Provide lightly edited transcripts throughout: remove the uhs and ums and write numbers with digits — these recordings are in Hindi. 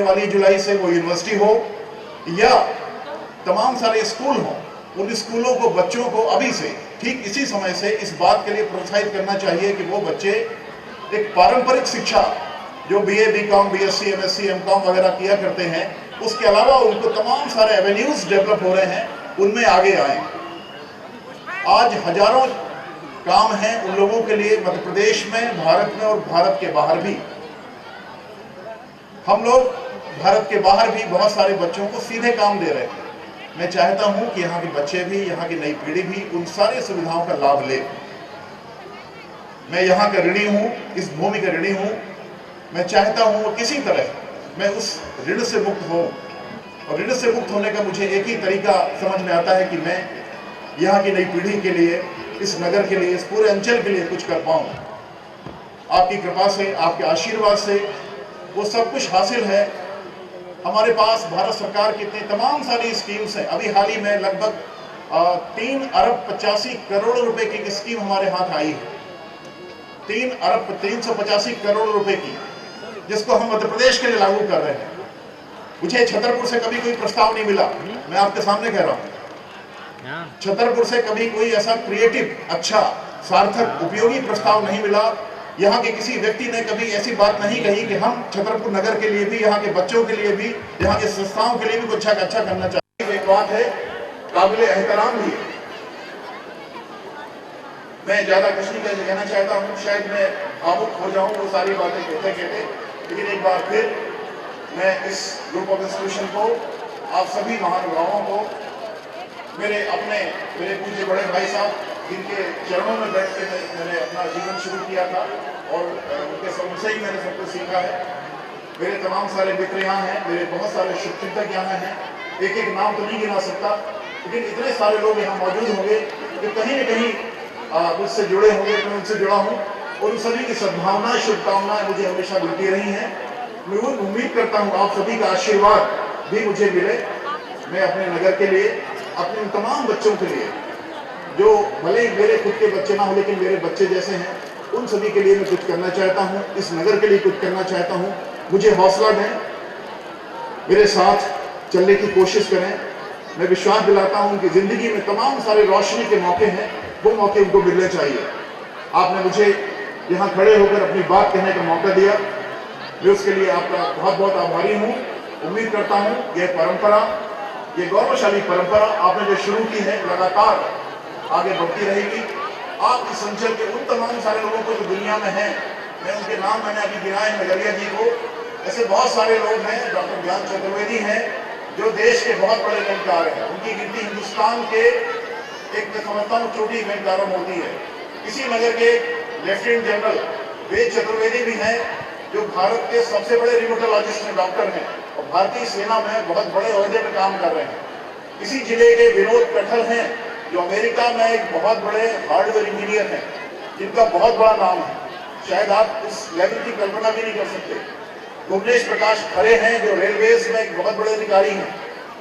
वाली जुलाई से वो यूनिवर्सिटी हो या तमाम सारे स्कूल हो, उन स्कूलों को बच्चों को अभी से ठीक इसी समय से इस बात के लिए प्रोत्साहित करना चाहिए कि वो बच्चे एक पारंपरिक शिक्षा जो BA, BCom, BSc, MSc, MCom वगैरह किया करते हैं, उसके अलावा उनको तमाम सारे एवेन्यूज डेवलप हो रहे हैं, उनमें आगे आए। आज हजारों काम हैं उन लोगों के लिए मध्य प्रदेश में, भारत में और भारत के बाहर भी। हम लोग भारत के बाहर भी बहुत सारे बच्चों को सीधे काम दे रहे हैं। मैं चाहता हूं कि यहाँ के बच्चे भी, यहाँ की नई पीढ़ी भी उन सारी सुविधाओं का लाभ ले। मैं यहाँ का ऋणी हूँ, इस भूमि का ऋणी हूँ। मैं चाहता हूँ किसी तरह मैं उस ऋण से मुक्त हूँ, और ऋण से मुक्त होने का मुझे एक ही तरीका समझ में आता है कि मैं यहाँ की नई पीढ़ी के लिए, इस नगर के लिए, इस पूरे अंचल के लिए कुछ कर पाऊँ। आपकी कृपा से, आपके आशीर्वाद से वो सब कुछ हासिल है। हमारे पास भारत सरकार की इतनी तमाम सारी स्कीम्स हैं। अभी हाल ही में लगभग 3 अरब 85 करोड़ रुपए की स्कीम हमारे हाथ आई है। 3 अरब 385 करोड़ रुपए की, जिसको हम मध्य प्रदेश के लिए लागू कर रहे हैं। मुझे छतरपुर से कभी कोई प्रस्ताव नहीं मिला, मैं आपके सामने कह रहा हूँ। छतरपुर से कभी कोई ऐसा क्रिएटिव, अच्छा, सार्थक, उपयोगी प्रस्ताव नहीं मिला। यहाँ के किसी व्यक्ति ने कभी ऐसी बात नहीं कही कि हम छतरपुर नगर के लिए भी, यहाँ के बच्चों के लिए भी, यहाँ के संस्थाओं के लिए भी कुछ अच्छा करना चाहिए। एक बात है, काबिल एहतराम भी है। मैं ज्यादा कुछ नहीं कहना चाहता हूँ, शायद मैं भावुक हो जाऊँ वो सारी बातें कहते कहते, लेकिन एक बार फिर मैं इस ग्रुप ऑफ इंस्टीट्यूशन को, आप सभी महानुभावों को, मेरे पूज्य बड़े भाई साहब जिनके चरणों में बैठ के मैंने अपना जीवन शुरू किया था, और उनसे ही मैंने सब कुछ सीखा है। मेरे तमाम सारे मित्र यहाँ हैं, मेरे बहुत सारे शुभचिंतक यहाँ हैं। एक एक नाम तो नहीं गिना सकता, लेकिन इतने सारे लोग यहाँ मौजूद होंगे जो कहीं न कहीं मुझसे जुड़े होंगे, मैं उनसे जुड़ा हूँ, और उन सभी की सद्भावनाएं, शुभकामनाएं मुझे हमेशा मिलती रही हैं। मैं उम्मीद करता हूँ आप सभी का आशीर्वाद भी मुझे मिले। मैं अपने नगर के लिए, अपने तमाम बच्चों के लिए, जो भले ही मेरे खुद के बच्चे ना हो लेकिन मेरे बच्चे जैसे हैं, उन सभी के लिए मैं कुछ करना चाहता हूँ, इस नगर के लिए कुछ करना चाहता हूँ। मुझे हौसला दें, मेरे साथ चलने की कोशिश करें। मैं विश्वास दिलाता हूँ कि जिंदगी में तमाम सारे रोशनी के मौके हैं, वो मौके उनको मिलने चाहिए। आपने मुझे यहाँ खड़े होकर अपनी बात कहने का मौका दिया, मैं उसके लिए आपका बहुत बहुत आभारी हूँ। उम्मीद करता हूँ यह परंपरा, ये गौरवशाली परंपरा आपने जो शुरू की है, लगातार आगे बढ़ती रहेगी। आप इस अंचल के उन तमाम सारे लोगों को जो दुनिया में हैं, मैं उनके नाम मैंने अभी गिनाए, नगरिया जी को, ऐसे बहुत सारे लोग हैं, डॉक्टर ज्ञान चतुर्वेदी हैं, जो देश के बहुत बड़े गणितकार हैं। उनकी गिनती हिंदुस्तान के एक, मैं समझता हूँ, छोटी गणितकारों में होती है। इसी नगर के लेफ्टिनेंट जनरल वेद चतुर्वेदी भी हैं, जो भारत के सबसे बड़े रिमोटोलॉजिस्ट हैं, डॉक्टर हैं, और भारतीय सेना में बहुत बड़े ओहदे पर काम कर रहे हैं। इसी जिले के विनोद कठल हैं, जो अमेरिका में एक बहुत बड़े हार्डवेयर इंजीनियर हैं, जिनका बहुत बड़ा नाम है, शायद आप इस लेवल की कल्पना भी नहीं कर सकते। भुवनेश प्रकाश खरे हैं, जो रेलवेज में एक बहुत बड़े अधिकारी हैं।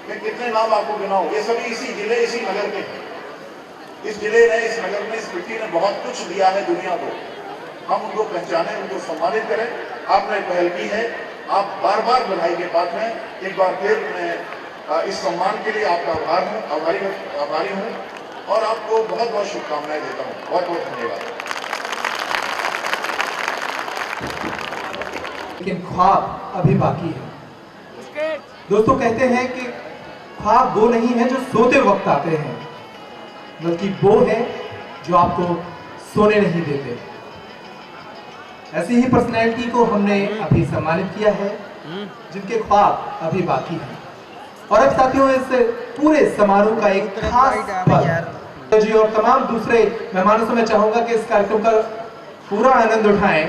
मैं कितने नाम आपको गिनाऊं, ये सभी इसी जिले, इसी नगर के हैं। इस जिले ने, इस नगर में, इस मिट्टी ने बहुत कुछ दिया है दुनिया को। हम उनको पहचानें, उनको सम्मानित करें। आपने पहल की है, आप बार बार बधाई के पात्र हैं। एक बार फिर मैं इस सम्मान के लिए आपका आभारी हूँ, और आपको बहुत बहुत शुभकामनाएं देता हूँ। बहुत बहुत धन्यवाद। लेकिन ख्वाब अभी बाकी है। दोस्तों, कहते हैं कि ख्वाब वो नहीं है जो सोते वक्त आते हैं, बल्कि वो है जो आपको सोने नहीं देते। ऐसी ही पर्सनैलिटी को हमने अभी सम्मानित किया है, जिनके ख्वाब अभी बाकी हैं। और अब साथियों, इस पूरे समारोह का एक खास पल जी और तमाम दूसरे मेहमानों से मैं चाहूंगा कि इस कार्यक्रम का पूरा आनंद उठाएं।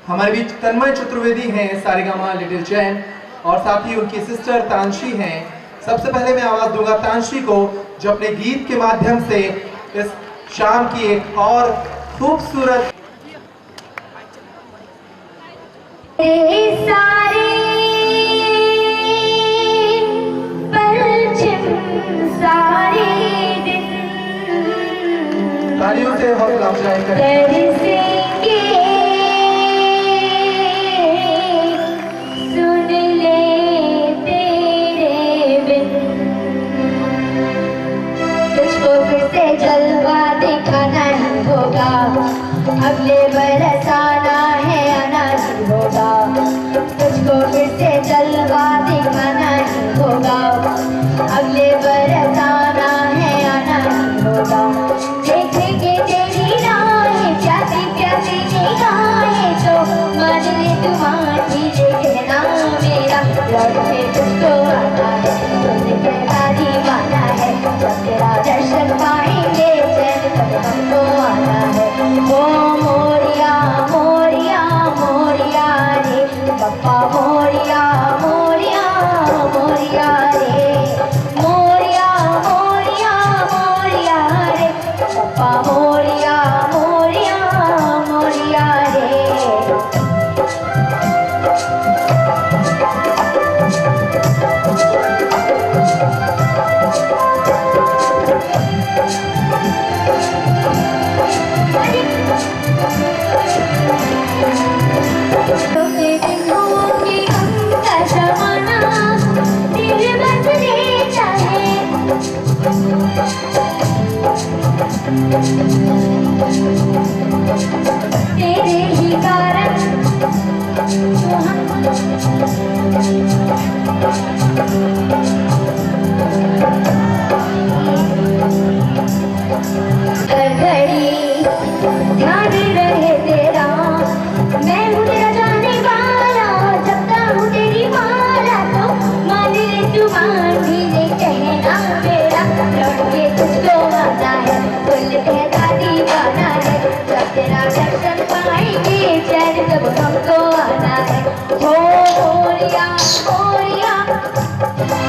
हमारे बीच तन्मय चतुर्वेदी हैं, सारेगामा लिटिल चैन, और साथ ही उनकी सिस्टर तांशी हैं। सबसे पहले मैं आवाज दूंगा तांशी को, जो अपने गीत के माध्यम से इस शाम की एक और खूबसूरत तालियों से हौसला अफजाई करें। सुन अगले बरस आना है आना ही होगा, तुझको फिर से जलवा दिखाना ही होगा। अगले बरस आना है आना ही होगा, देखेंगे तेरी राहें प्यासी प्यासी निगाहें तो मान ले तुम्हारी ये कहना मेरा, लौट के तुझको आना है, तुझे कहता दीवाना है, जब तेरा दर्शन पाएंगे चैन तब हमको आना है। ओ मोरिया मोरिया मोरिया रे बप्पा मोरिया मोरिया मोरिया रे, मोरिया मोरिया मोरिया रे बप्पा मोरिया मोरिया मोरिया रे। तेरे ही कारण हर घड़ी ध्यान रहे तेरा, मैं हूँ तेरा जाने वाला, जपता हूँ तेरी माला तो मान ले तू मान भी ले कहना मेरा, लौट के तुझको आना है, कुल कहता दीवाना है, जब तेरा दर्शन पाएंगे चैन तब हमको आना है। हो मोरिया मोरिया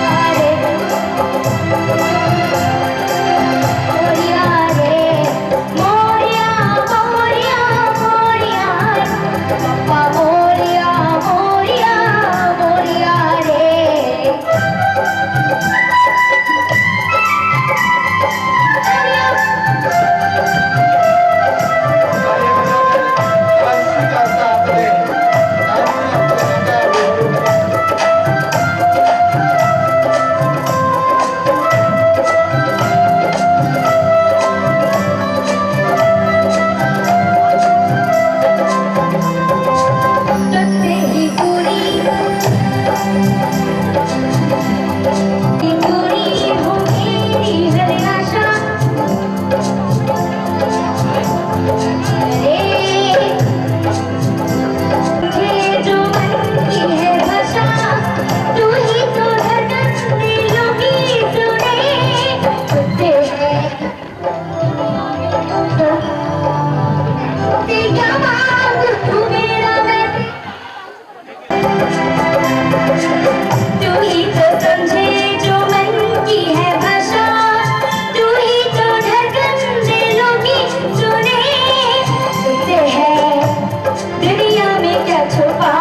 अरे मोरिया रे, मोरिया मोरिया मोरिया पप्पा मोरिया मोरिया मोरिया रे। तुझसे ही पूरी हो मेरी हर आशा, तुझे जो मन की है भाषा, तू ही तो धड़कन दिलों की सुने, तुझसे है तेरा मांग तू मेरा मैं, तू ही तो समझे जो मन की है भाषा, तू ही तो धड़कन दिलों की सुने, तुझसे है दुनिया में क्या छुपा,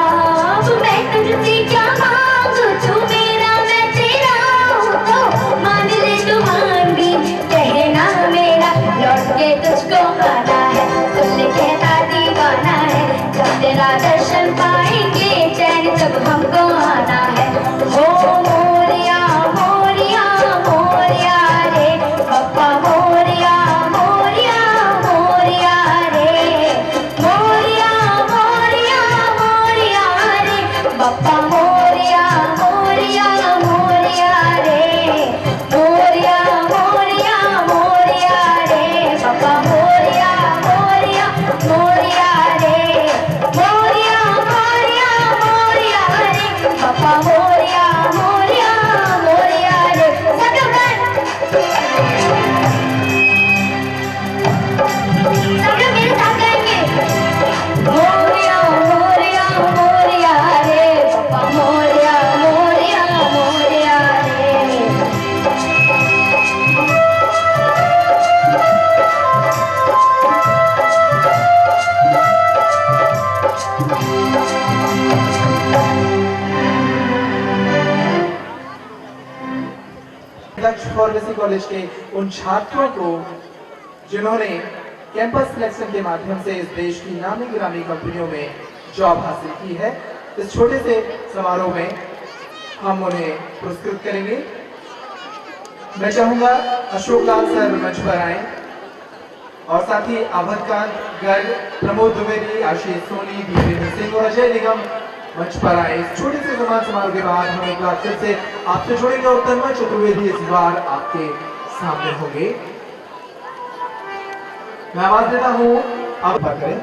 अब मैं तुझसे क्या मांगू, तू मेरा मैं तेरा हूँ तो मान ले तू मान भी कहना मेरा, लौट के तुझको आना है, कुल कहता दीवाना है, जब तेरा दर्शन पाएंगे चैन तब हमको आना है। ओ मोरिया मोरिया मोरिया रे बप्पा मोरिया मोरिया मोरिया रे, मोरिया मोरिया मोरिया रे बप्पा मोरिया मोरिया मोरिया रे, मोरिया मोरिया मोरिया रे बप्पा मोरिया मोरिया मोरिया रे, मोरिया मोरिया मोरिया रे बप्पा मोरिया मोरिया मोरिया रे। सब लोग मेरे साथ गाएंगे, मोरिया मोरिया मोरिया रे बप्पा मोरिया मोरिया मोरिया रे। दक्ष फार्मेसी कॉलेज के उन छात्रों को जिन्होंने कैंपस सिलेक्शन के माध्यम से इस देश की नामी गिरामी कंपनियों में जॉब हासिल की है, इस छोटे से समारोह में हम उन्हें पुरस्कृत करेंगे। मैं चाहूंगा अशोक लाल सर मंच पर आए और साथ ही आभा कांत गर्ग प्रमोद द्विवेदी, आशीष सोनी, दीपेंद्र सिंह और अजय निगम मंच पर आए। इस छोटे से सम्मान समारोह के बाद हम एक बार फिर से आपसे जुड़ेंगे और तन्मय चतुर्वेदी इस बार आपके सामने होंगे। मैं आवाज देता हूँ, आप करें।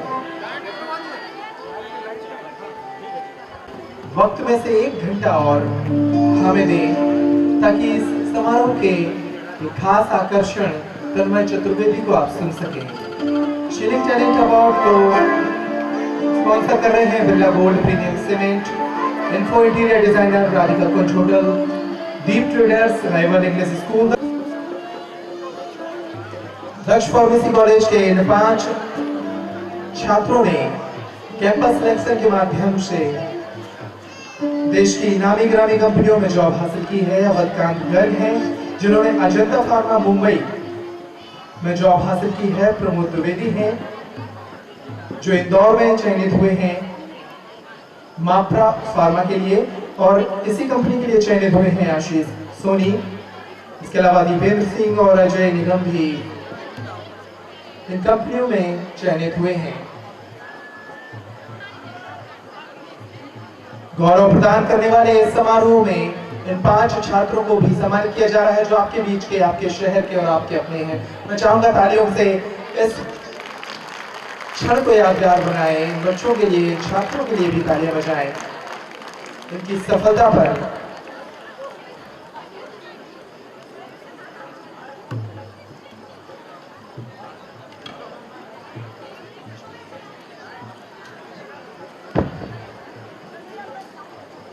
वक्त में से 1 घंटा और हमें दें ताकि इस समारोह के एक खास आकर्षण तन्मय चतुर्वेदी को आप सुन सकें। शीलिंग टैलेंट अवार्ड को स्पॉन्सर कर रहे हैं Birla gold premium cement, info interior designer Radhika Kunj hotel, Deep traders, rival English school, Daksh pharmacy college के इन 5 छात्रों ने कैंपस सिलेक्शन के माध्यम से देश की नामी ग्रामी कंपनियों में जॉब हासिल की है। अवधकांत गर्ग हैं जिन्होंने अजंता फार्मा मुंबई में जॉब हासिल की है। प्रमोद द्विवेदी हैं जो इंदौर में चयनित हुए हैं माप्रा फार्मा के लिए और इसी कंपनी के लिए चयनित हुए हैं आशीष सोनी। इसके अलावा दीपेंद्र सिंह और अजय निगम भी इन कंपनियों में चयनित हुए हैं। गौरव प्रदान करने वाले इस समारोह में इन 5 छात्रों को भी सम्मानित किया जा रहा है जो आपके बीच के, आपके शहर के और आपके अपने हैं। मैं चाहूंगा तालियों से इस क्षण को यादगार बनाएं। इन बच्चों के लिए, इन छात्रों के लिए भी तालियां बजाएं इनकी सफलता पर।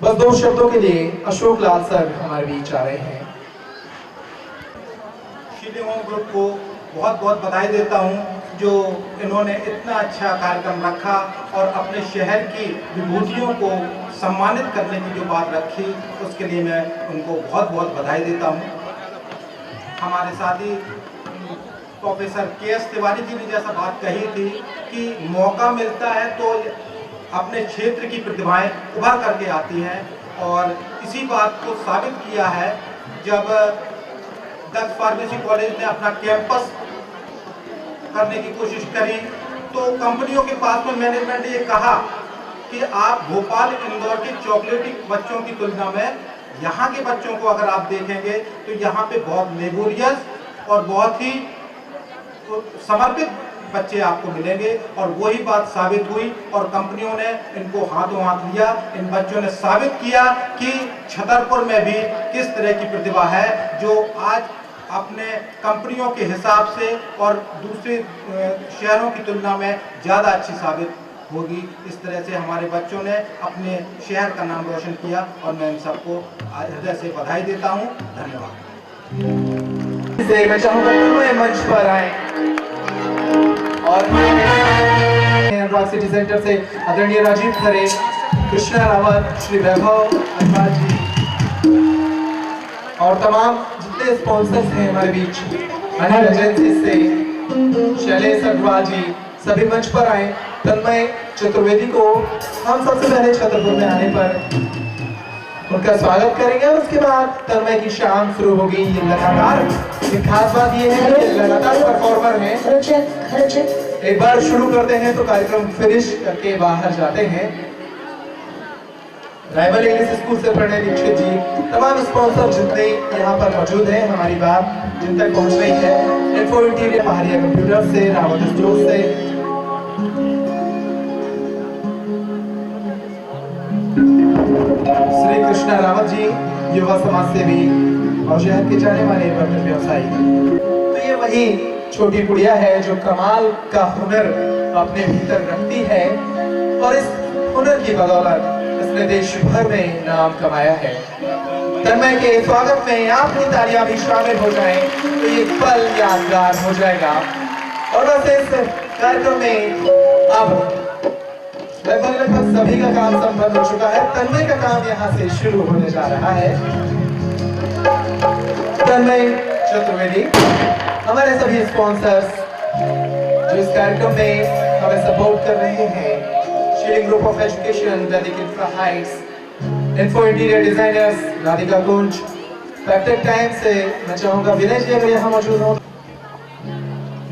बस 2 शब्दों के लिए अशोक लाल सर हमारे बीच आ रहे हैं। शीलिंग होम ग्रुप को बहुत बहुत बधाई देता हूं जो इन्होंने इतना अच्छा कार्यक्रम रखा और अपने शहर की विभूतियों को सम्मानित करने की जो बात रखी उसके लिए मैं उनको बहुत बहुत बधाई देता हूं। हमारे साथ ही प्रोफेसर के.एस. तिवारी जी ने जैसा बात कही थी कि मौका मिलता है तो अपने क्षेत्र की प्रतिभाएं उभर करके आती हैं और इसी बात को साबित किया है जब दक्ष फार्मेसी कॉलेज ने अपना कैंपस करने की कोशिश करी तो कंपनियों के पास में मैनेजमेंट ने ये कहा कि आप भोपाल इंदौर के चॉकलेटी बच्चों की तुलना में यहाँ के बच्चों को अगर आप देखेंगे तो यहाँ पे बहुत लेबोरियस और बहुत ही समर्पित बच्चे आपको मिलेंगे और वही बात साबित हुई और कंपनियों ने इनको हाथों हाथ लिया। इन बच्चों ने साबित किया कि छतरपुर में भी किस तरह की प्रतिभा है जो आज अपने कंपनियों के हिसाब से और दूसरे शहरों की तुलना में ज़्यादा अच्छी साबित होगी। इस तरह से हमारे बच्चों ने अपने शहर का नाम रोशन किया और मैं इन सबको हृदय से बधाई देता हूँ। धन्यवाद। मैं चाहूंगा मंच पर आए और अनुराग सिटी सेंटर से आदरणीय राजीव खरे, कृष्णा रावत, श्री वैभव अग्रवाल जी और तमाम जितने स्पॉन्सर्स हैं हमारे बीच, अनिल एजेंसी से शैलेश अग्रवाल जी, सभी मंच पर आए। तन्मय चतुर्वेदी को हम सबसे पहले छतरपुर में आने पर उनका स्वागत करेंगे और उसके बाद तन्मय की शाम शुरू होगी। ये लगातार एक खास बात ये है कि लगातार परफॉर्मर हैं। एक बार शुरू करते हैं तो कार्यक्रम फिनिश करके बाहर जाते हैं। राइवल इंग्लिश स्कूल से प्रणय दीक्षित जी, तमाम स्पॉन्सर जितने यहाँ पर मौजूद हैं, हमारी बात जिन तक पहुँच रही है। इन्फो इंटीरियर पहाड़िया कंप्यूटर से, रावत स्टोर से, श्री कृष्णा रावत जी, युवा समाज सेवी और शहर के जाने माने बर्तन व्यवसायी। तो ये वही छोटी गुड़िया है जो कमाल का हुनर अपने भीतर रखती है और इस हुनर की बदौलत इसने देश भर में नाम कमाया है। तन्मय के स्वागत में आपकी तालियां भी शामिल हो जाएं तो ये पल यादगार हो जाएगा। और बस इस कार्यक्रम में अब लगभग सभी का काम संपन्न हो चुका है। तन्मय का काम यहाँ से शुरू होने जा रहा है। तन्मय चतुर्वेदी, हमारे सभी स्पॉन्सर्स जो इस कार्यक्रम में हमें सपोर्ट कर रहे हैं, Sheeling group of education, Vedic infra heights, info interior designers, Radhika Kunj, पैक्टेक टाइम से मैं चाहूंगा विनय जी अगर यहाँ मौजूद हो,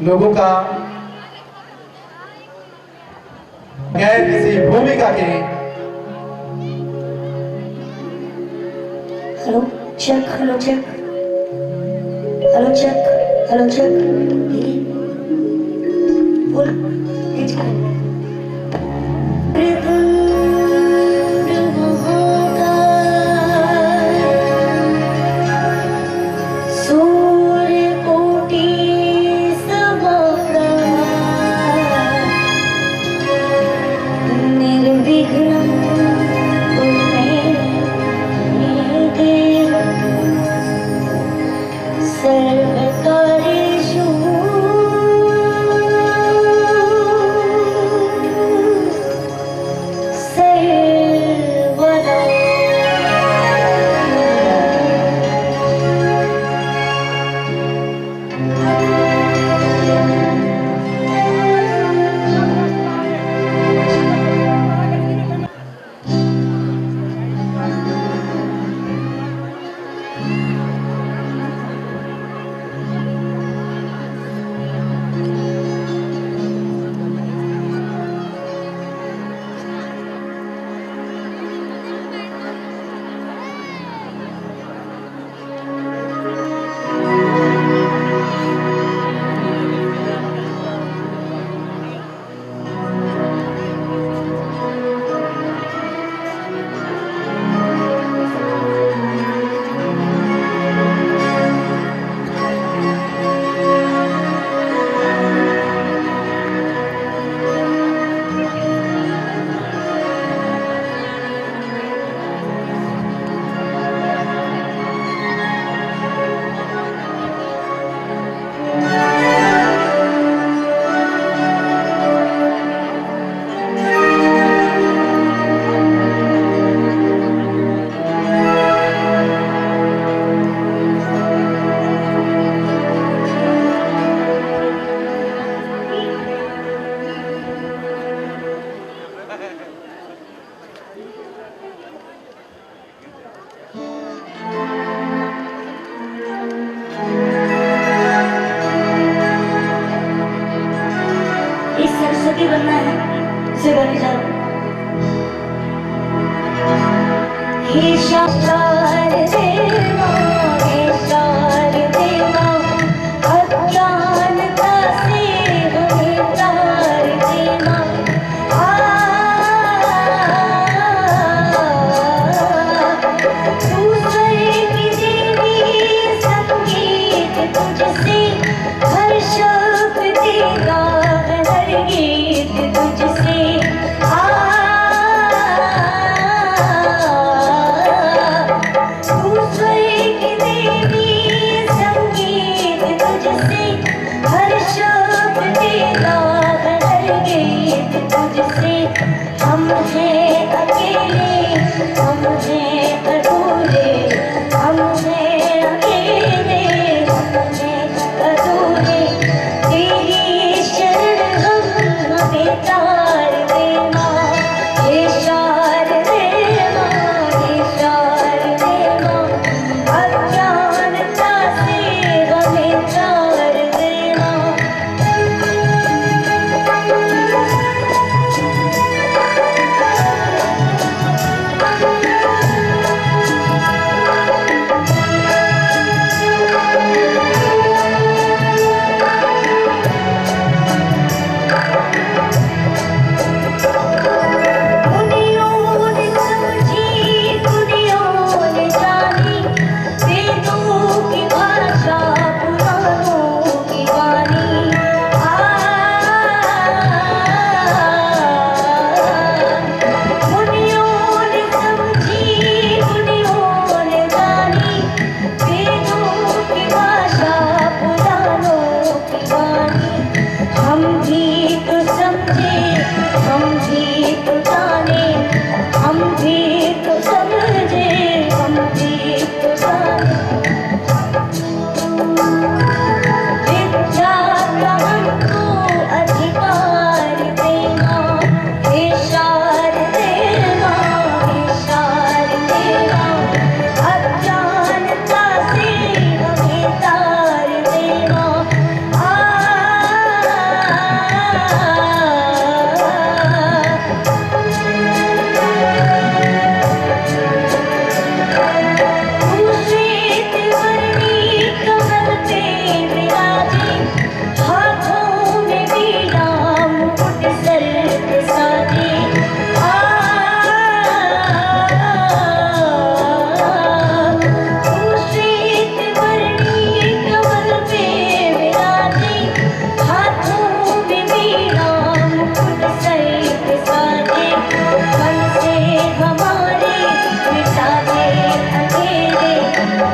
लोगों का गैर किसी भूमिका के hello check hello check hello check hello check दीदी बोल तेज कर सूर्य कोटि समप्रभा निर्विघ्नं सर्वकार्येषु सर्वदा। सरस्वती बनना है उसे बनने जा रहा हूँ। हे शारदेवा अज्ञानता से हमें तार देना। तू स्वर्ग की देवी संगीत तुझसे हर शब्द तेरा हर गीत तुझसे तू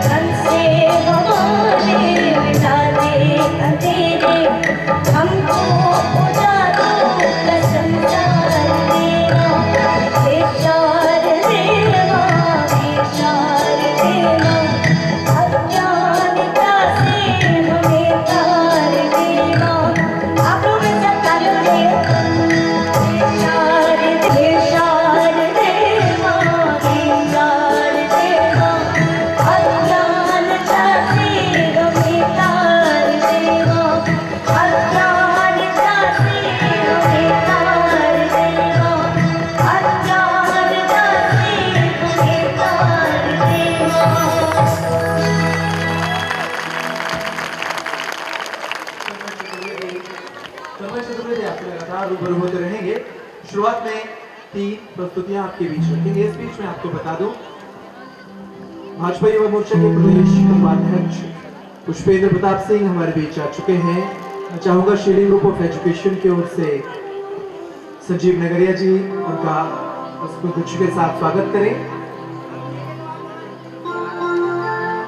मन से हमारे मिटा दे अंधेरे, हमको उजालों का संसार देना, बेचार देना, बेचार देना, अज्ञानता से हमें तार देना। आप लोग मेरे साथ तालियों से बेचार देना, बेचार देना, बेचार देना, अज्ञानता से हमें तार देना, अज्ञानता से हमें तार देना, अज्ञानता से हमें तार देना। तन्मय चतुर्वेदी आपसे लगातार रूबरू होते रहेंगे। शुरुआत में 3 प्रस्तुतियां आपके बीच रखेंगे। इस बीच में आपको बता दूं, भाजपा युवा मोर्चा के प्रदेश उपाध्यक्ष पुष्पेंद्र प्रताप सिंह हमारे बीच आ चुके हैं। मैं चाहूंगा शीलिंग ग्रुप ऑफ एजुकेशन की ओर से संजीव नगरिया जी उनका पुष्पगुच्छ के साथ स्वागत करें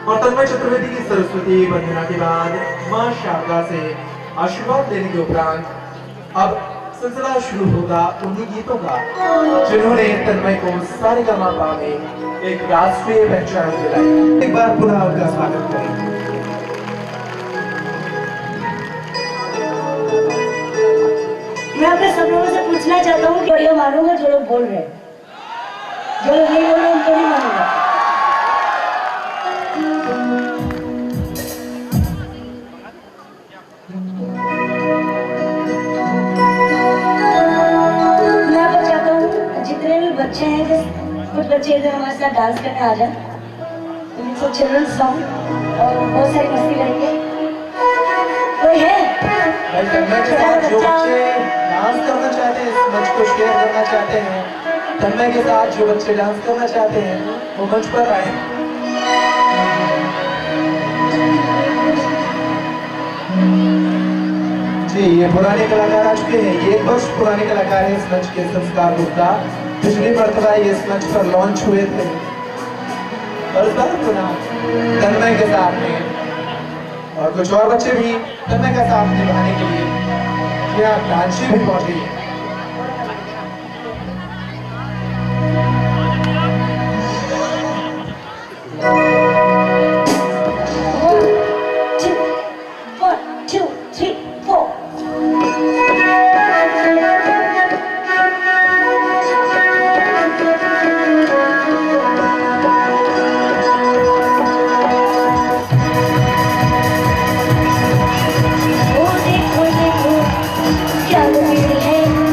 और तन्मय चतुर्वेदी की सरस्वती वंदना के बाद मां शारदा से आशीर्वाद लेने के उपरांत अब सिलसिला शुरू होगा उन्हीं गीतों का जिन्होंने तन्मय को सारेगामापा में एक राष्ट्रीय पहचान दिलाई। एक बार पुनः उनका स्वागत करें। मैं आपसे सब लोगों से पूछना चाहता हूँ कि बढ़िया मानूंगा जो लोग बोल रहे हैं, जो लोग नहीं बोल रहे उनको नहीं मानूंगा। मैं आपको चाहता हूँ जितने भी बच्चे हैं, कुछ बच्चे इधर हमारे साथ डांस करने आ जाए, तो चिल्ड्रंस सॉन्ग और बहुत सारी मस्ती करेंगे। कोई है? भाई तन्मय के साथ जो बच्चे डांस करना चाहते हैं इस मंच को शेयर करना चाहते हैं, तन्मय के साथ जो बच्चे डांस करना चाहते हैं वो मंच पर आए। जी ये पुराने कलाकार आ चुके हैं। ये 1 वर्ष पुराने कलाकार हैं इस मंच के संस्कार गुप्ता। पिछली मर्तबा ये इस मंच पर लॉन्च हुए थे और इस बार पुनः तन्मय के साथ में और कुछ और बच्चे भी तन्मय का साथ निभाने के लिए यहाँ रांची भी पहुंचे हैं। One, two, three, four. ओ देखो देखो क्या भीड़ है।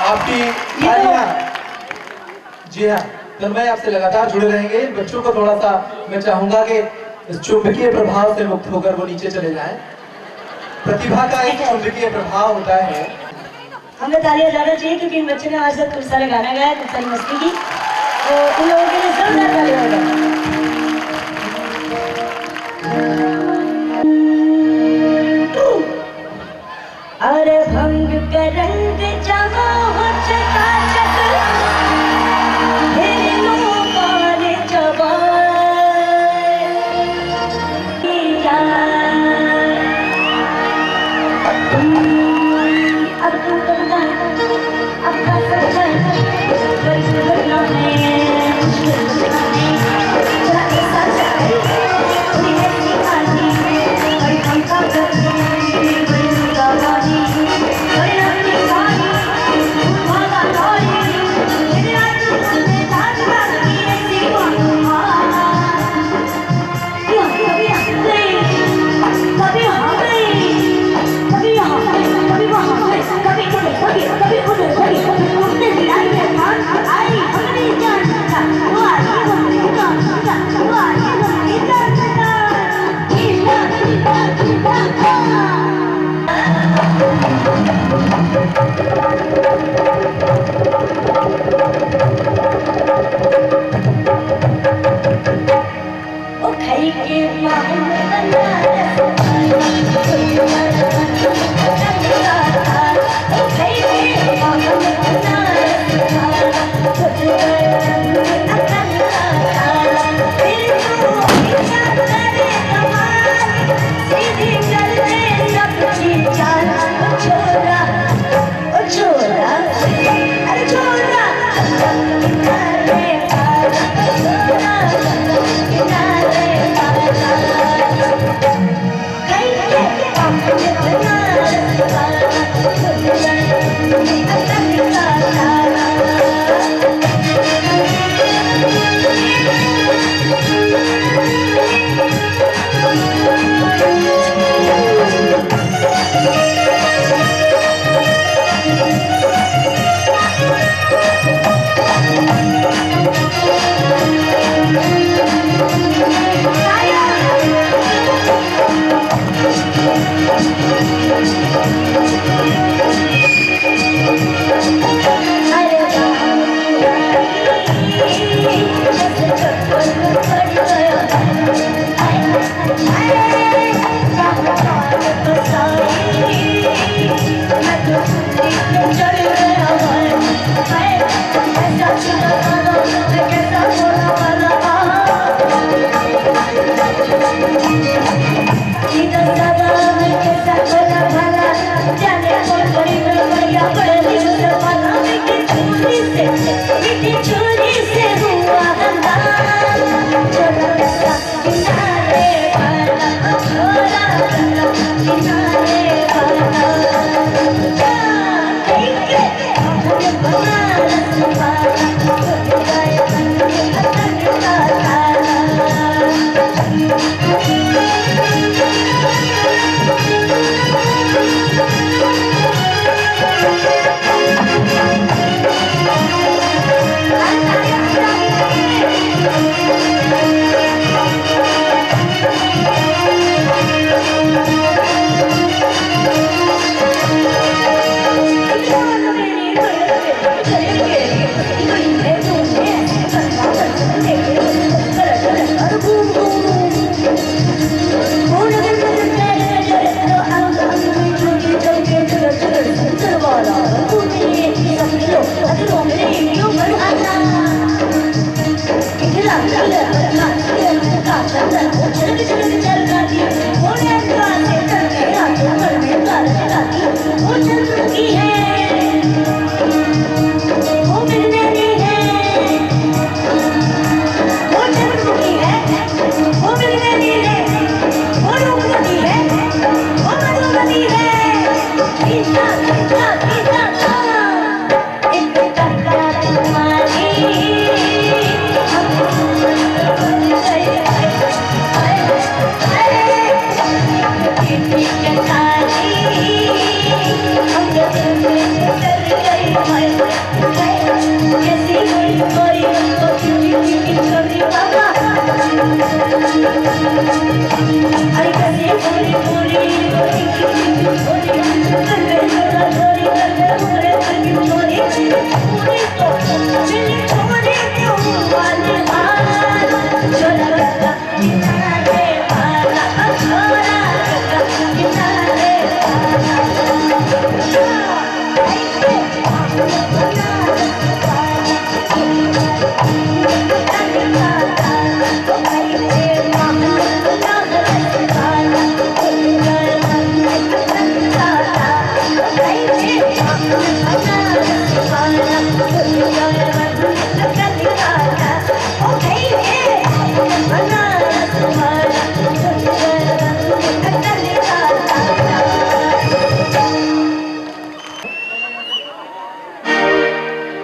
आपकी तालियां। जी हाँ, तन्मय आपसे लगातार जुड़े रहेंगे। इन बच्चों को थोड़ा सा मैं चाहूंगा कि इस चुंबकीय प्रभाव से मुक्त होकर वो नीचे चले जाएं। प्रतिभा का एक चुंबकीय प्रभाव होता है। हमें तालियां ज्यादा चाहिए क्योंकि इन बच्चों ने आज तक खूब सारे गाना गाया, खूब सारी मस्ती की, तो उन लोगों के लिए जोरदार तालियां होगा। अरे भंग का रंग जमा हो चकाचक, हिरणों पार चबाए अब तुम करना अपना सफर बरस बदला में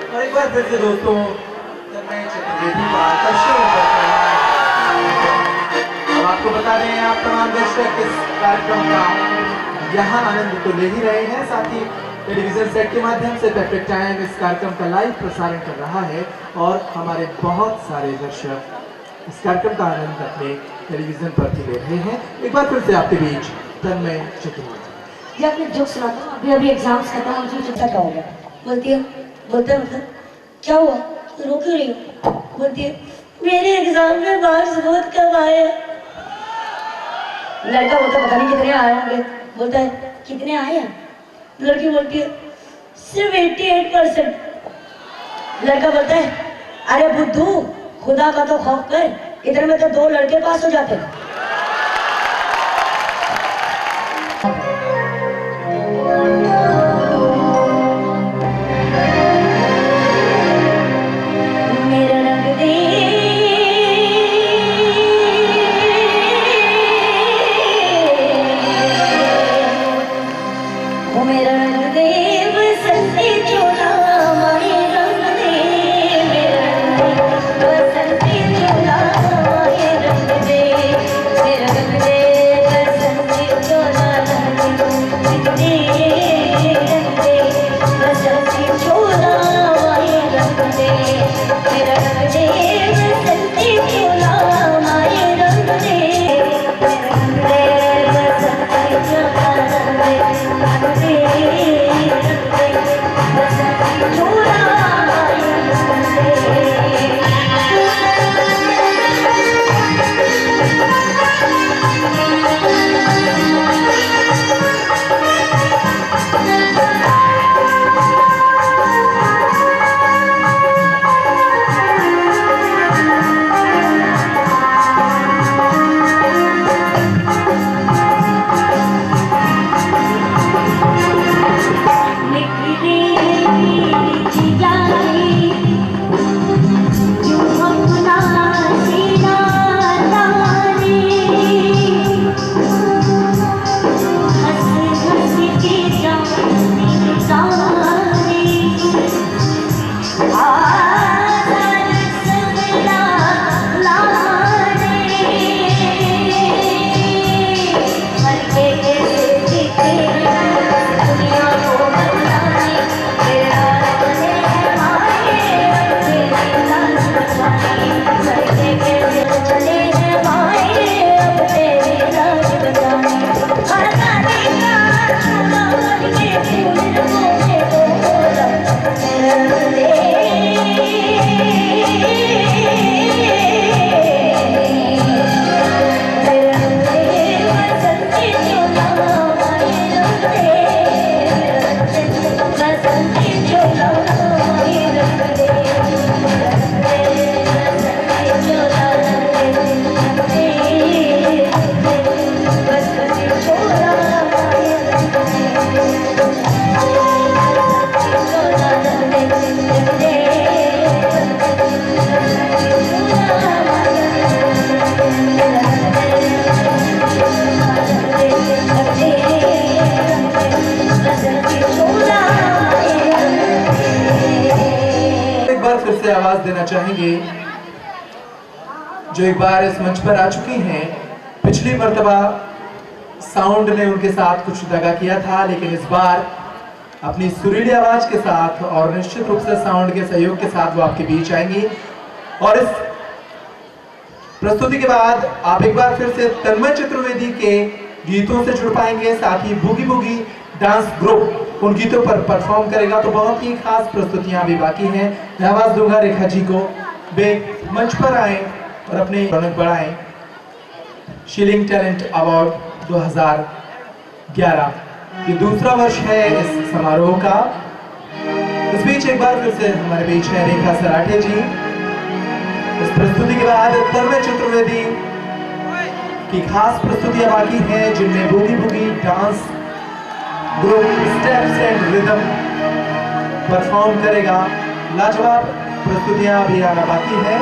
और एक बार फिर से दोस्तों तन्मय चतुर्वेदी का आकर्षण अब आपको बता रहे हैं आप तमाम दर्शक इस कार्यक्रम का यहाँ आनंद तो ले ही रहे हैं, साथ ही टेलीविजन सेट के माध्यम से परफेक्ट टाइम इस कार्यक्रम का लाइव प्रसारण कर रहा है और हमारे बहुत सारे दर्शक इस कार्यक्रम का आनंद अपने टेलीविजन पर भी ले रहे हैं। एक बार फिर से आपके बीच तन्मय चतुर्वेदी। जी आपने जोक सुना था, अभी एग्जाम्स खत्म हो चुके, चिंता क्या हो गया? बोलती है मतलब क्या हुआ, रो क्यों रही हो? बोलती है मेरे एग्जाम में मार्क्स बहुत कम आए। लड़का बोलता पता नहीं कितने आए होंगे, बोलता है कितने आए हैं? लड़की बोलती है सिर्फ 88%। लड़का बोलता है अरे बुद्धू खुदा का तो खौफ कर, इधर में तो 2 लड़के पास हो जाते हैं। बसंती चोला माए रंग दे चाहेंगे जो एक बार इस मंच पर आ चुकी हैं। पिछली मर्तबा साउंड ने उनके साथ कुछ दगा किया था, लेकिन इस बार अपनी सुरीली आवाज के साथ और निश्चित रूप से साउंड के सहयोग के साथ वो आपके बीच आएंगी। और इस प्रस्तुति के बाद आप एक बार फिर से तन्मय चतुर्वेदी के गीतों से जुड़ पाएंगे, साथ ही बूगी बूगी डांस ग्रुप उन गीतों पर परफॉर्म करेगा। तो बहुत ही खास प्रस्तुतियां अभी बाकी हैं। मैं आवाज दूंगा रेखा जी को, वे मंच पर आए और अपनी रौनक बढ़ाएं। शीलिंग टैलेंट अवार्ड 2011 ये दूसरा वर्ष है इस समारोह का। इस बीच एक बार फिर से हमारे बीच है रेखा सराठे जी। इस प्रस्तुति के बाद तन्मय चतुर्वेदी की खास प्रस्तुतियां बाकी हैं, जिनमें boogie boogie dance group steps and rhythm perform करेगा। लाजवाब प्रस्तुतियां अभी आना बाकी है।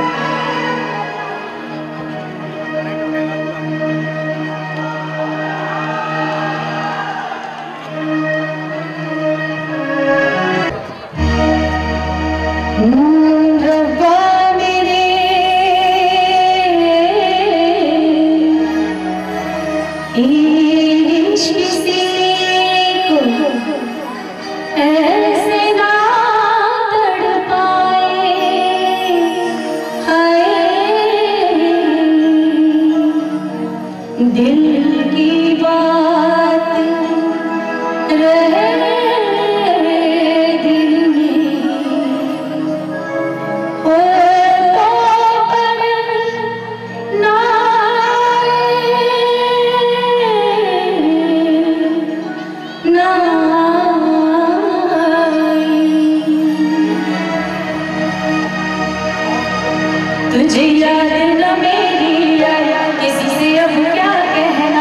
दिल की बात रहे दिल में, हो तो पर ना तुझे याद न मेरी याद, किसी से अब क्या कहना।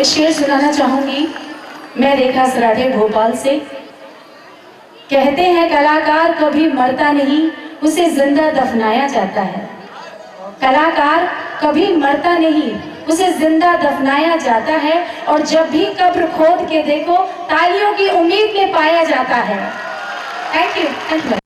एक शेर सुनाना चाहूंगी मैं रेखा सराठे भोपाल से। कहते हैं कलाकार कभी मरता नहीं, उसे जिंदा दफनाया जाता है। कलाकार कभी मरता नहीं, उसे जिंदा दफनाया जाता है, और जब भी कब्र खोद के देखो तालियों की उम्मीद में पाया जाता है। Thank you.